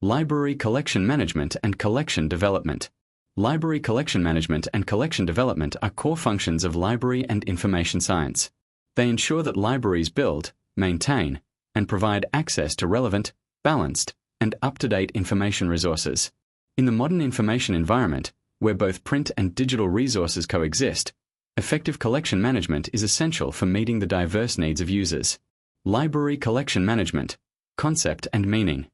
Library collection management and collection development. Library collection management and collection development are core functions of library and information science. They ensure that libraries build, maintain, and provide access to relevant, balanced, and up-to-date information resources. In the modern information environment, where both print and digital resources coexist, effective collection management is essential for meeting the diverse needs of users. Library collection management, concept and meaning.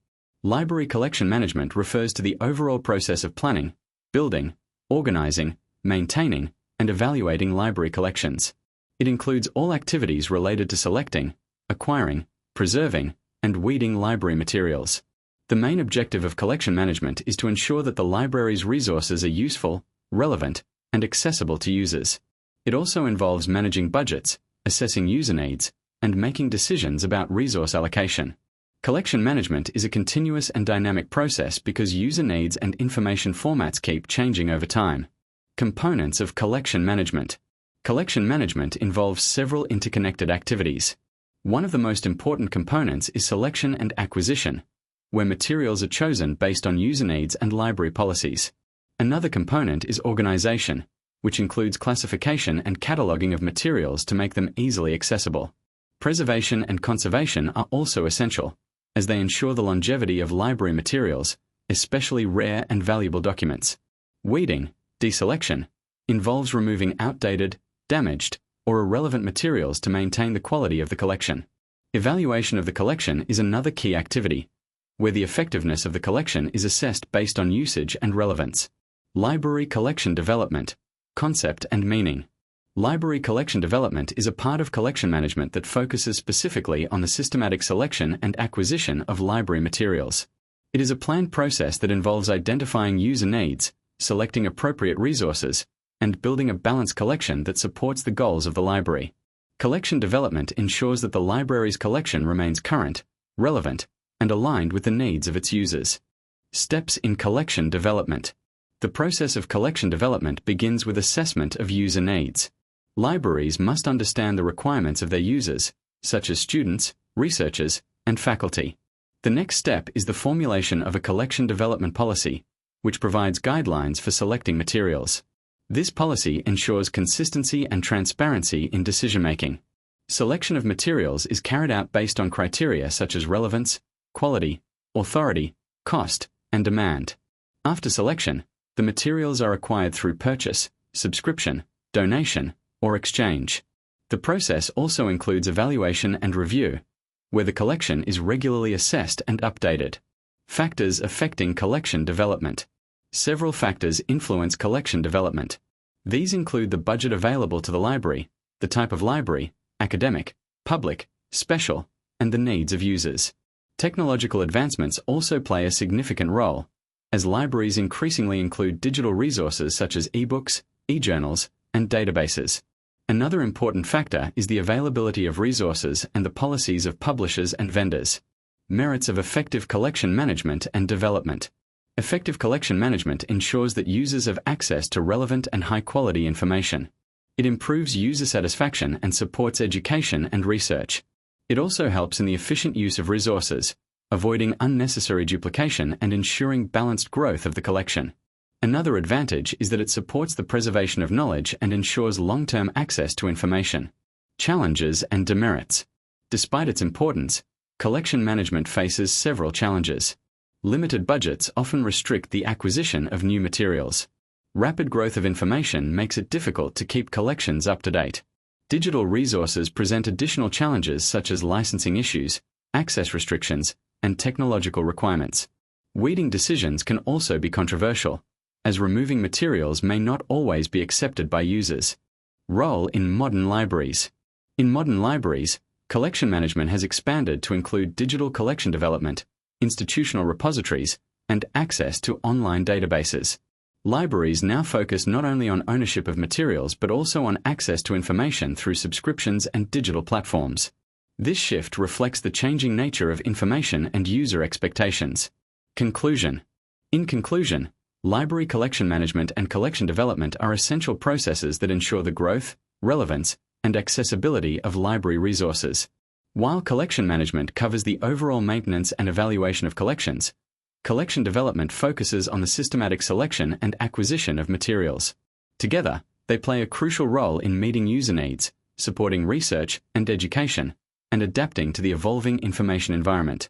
Library collection management refers to the overall process of planning, building, organizing, maintaining, and evaluating library collections. It includes all activities related to selecting, acquiring, preserving, and weeding library materials. The main objective of collection management is to ensure that the library's resources are useful, relevant, and accessible to users. It also involves managing budgets, assessing user needs, and making decisions about resource allocation. Collection management is a continuous and dynamic process because user needs and information formats keep changing over time. Components of collection management. Collection management involves several interconnected activities. One of the most important components is selection and acquisition, where materials are chosen based on user needs and library policies. Another component is organization, which includes classification and cataloging of materials to make them easily accessible. Preservation and conservation are also essential, as they ensure the longevity of library materials, especially rare and valuable documents. Weeding, deselection, involves removing outdated, damaged, or irrelevant materials to maintain the quality of the collection. Evaluation of the collection is another key activity, where the effectiveness of the collection is assessed based on usage and relevance. Library collection development, concept and meaning. Library collection development is a part of collection management that focuses specifically on the systematic selection and acquisition of library materials. It is a planned process that involves identifying user needs, selecting appropriate resources, and building a balanced collection that supports the goals of the library. Collection development ensures that the library's collection remains current, relevant, and aligned with the needs of its users. Steps in collection development. The process of collection development begins with assessment of user needs. Libraries must understand the requirements of their users, such as students, researchers, and faculty. The next step is the formulation of a collection development policy, which provides guidelines for selecting materials. This policy ensures consistency and transparency in decision-making. Selection of materials is carried out based on criteria such as relevance, quality, authority, cost, and demand. After selection, the materials are acquired through purchase, subscription, donation, or exchange. The process also includes evaluation and review, where the collection is regularly assessed and updated. Factors affecting collection development. Several factors influence collection development. These include the budget available to the library, the type of library, academic, public, special, and the needs of users. Technological advancements also play a significant role, as libraries increasingly include digital resources such as e-books, e-journals, and databases. Another important factor is the availability of resources and the policies of publishers and vendors. Merits of effective collection management and development. Effective collection management ensures that users have access to relevant and high-quality information. It improves user satisfaction and supports education and research. It also helps in the efficient use of resources, avoiding unnecessary duplication and ensuring balanced growth of the collection. Another advantage is that it supports the preservation of knowledge and ensures long-term access to information. Challenges and demerits. Despite its importance, collection management faces several challenges. Limited budgets often restrict the acquisition of new materials. Rapid growth of information makes it difficult to keep collections up to date. Digital resources present additional challenges such as licensing issues, access restrictions, and technological requirements. Weeding decisions can also be controversial, as removing materials may not always be accepted by users. Role in modern libraries. In modern libraries, collection management has expanded to include digital collection development, institutional repositories, and access to online databases. Libraries now focus not only on ownership of materials but also on access to information through subscriptions and digital platforms. This shift reflects the changing nature of information and user expectations. Conclusion. In conclusion, library collection management and collection development are essential processes that ensure the growth, relevance, and accessibility of library resources. While collection management covers the overall maintenance and evaluation of collections, Collection development focuses on the systematic selection and acquisition of materials. Together, they play a crucial role in meeting user needs, supporting research and education, and adapting to the evolving information environment.